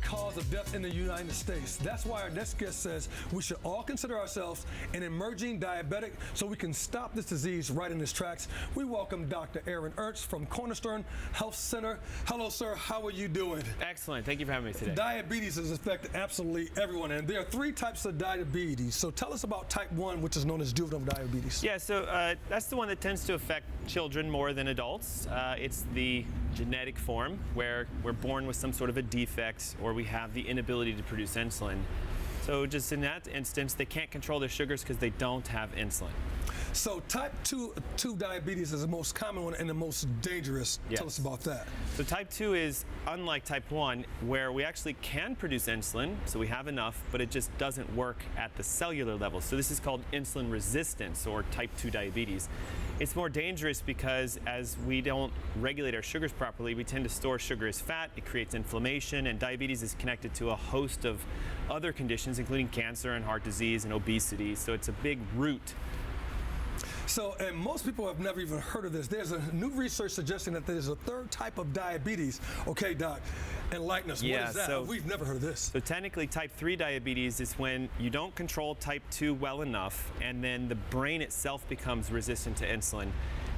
leading cause of death in the United States. That's why our next guest says we should all consider ourselves an emerging diabetic so we can stop this disease right in its tracks. We welcome Dr. Ernst from Cornerstone Health Center. Hello, sir. How are you doing? Excellent. Thank you for having me today. Diabetes has affected absolutely everyone, and there are 3 types of diabetes. So tell us about type 1, which is known as juvenile diabetes. Yeah, so that's the one that tends to affect children more than adults. It's the genetic form where we're born with some sort of a defect or we have the inability to produce insulin. So just in that instance, they can't control their sugars because they don't have insulin. So type 2 diabetes is the most common one and the most dangerous. Yes. Tell us about that. So type 2 is unlike type 1, where we actually can produce insulin, so we have enough, but it just doesn't work at the cellular level. So this is called insulin resistance, or type 2 diabetes. It's more dangerous because as we don't regulate our sugars properly, we tend to store sugar as fat. It creates inflammation, and diabetes is connected to a host of other conditions, including cancer and heart disease and obesity. So it's a big root. So, and most people have never even heard of this. There's a new research suggesting that there's a 3rd type of diabetes. Okay, Doc, enlighten us. Yeah, what is that? so, we've never heard of this. So technically, type 3 diabetes is when you don't control type 2 well enough, and then the brain itself becomes resistant to insulin.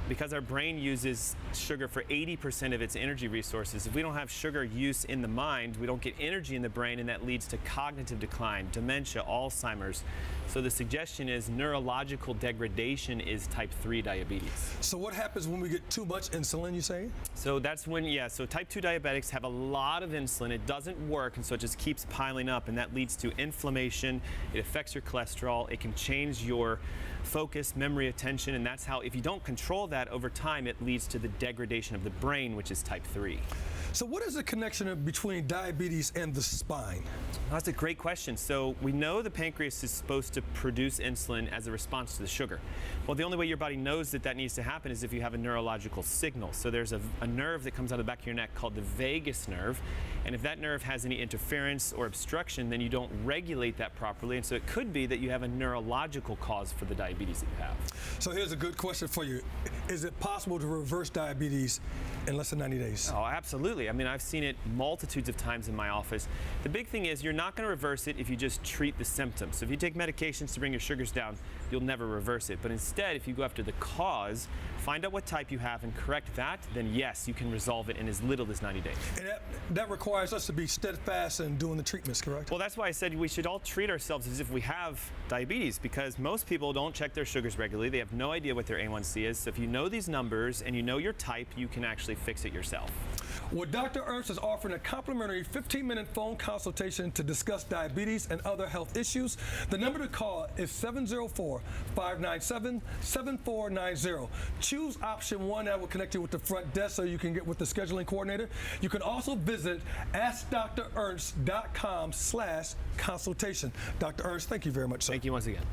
Because our brain uses sugar for 80% of its energy resources, if we don't have sugar use in the mind, we don't get energy in the brain, and that leads to cognitive decline, dementia, Alzheimer's. So the suggestion is neurological degradation is type 3 diabetes. So what happens when we get too much insulin, you say? So that's when, yeah, so type 2 diabetics have a lot of insulin. It doesn't work, and so it just keeps piling up, and that leads to inflammation. It affects your cholesterol. It can change your focus, memory, attention, and that's how, if you don't control that over time, it leads to the degradation of the brain, which is type 3. So what is the connection between diabetes and the spine? That's a great question. So we know the pancreas is supposed to produce insulin as a response to the sugar. Well, the only way your body knows that that needs to happen is if you have a neurological signal. So there's a nerve that comes out of the back of your neck called the vagus nerve, and if that nerve has any interference or obstruction, then you don't regulate that properly, and so it could be that you have a neurological cause for the diabetes that you have. So here's a good question for you. Is it possible to reverse diabetes in less than 90 days? Oh, absolutely. I mean, I've seen it multitudes of times in my office. The big thing is you're not going to reverse it if you just treat the symptoms. So if you take medications to bring your sugars down, you'll never reverse it. But instead, if you go after the cause, find out what type you have and correct that, then yes, you can resolve it in as little as 90 days. And that requires us to be steadfast in doing the treatments, correct? Well, that's why I said we should all treat ourselves as if we have diabetes, because most people don't check their sugars regularly. They have no idea what their A1C is. So if you know these numbers and you know your type, you can actually fix it yourself. Well, Dr. Ernst is offering a complimentary 15-minute phone consultation to discuss diabetes and other health issues. The number to call is 704-597-7490. Choose option 1. That will connect you with the front desk so you can get with the scheduling coordinator. You can also visit AskDrErnst.com/consultation. Dr. Ernst, thank you very much, sir. Thank you once again.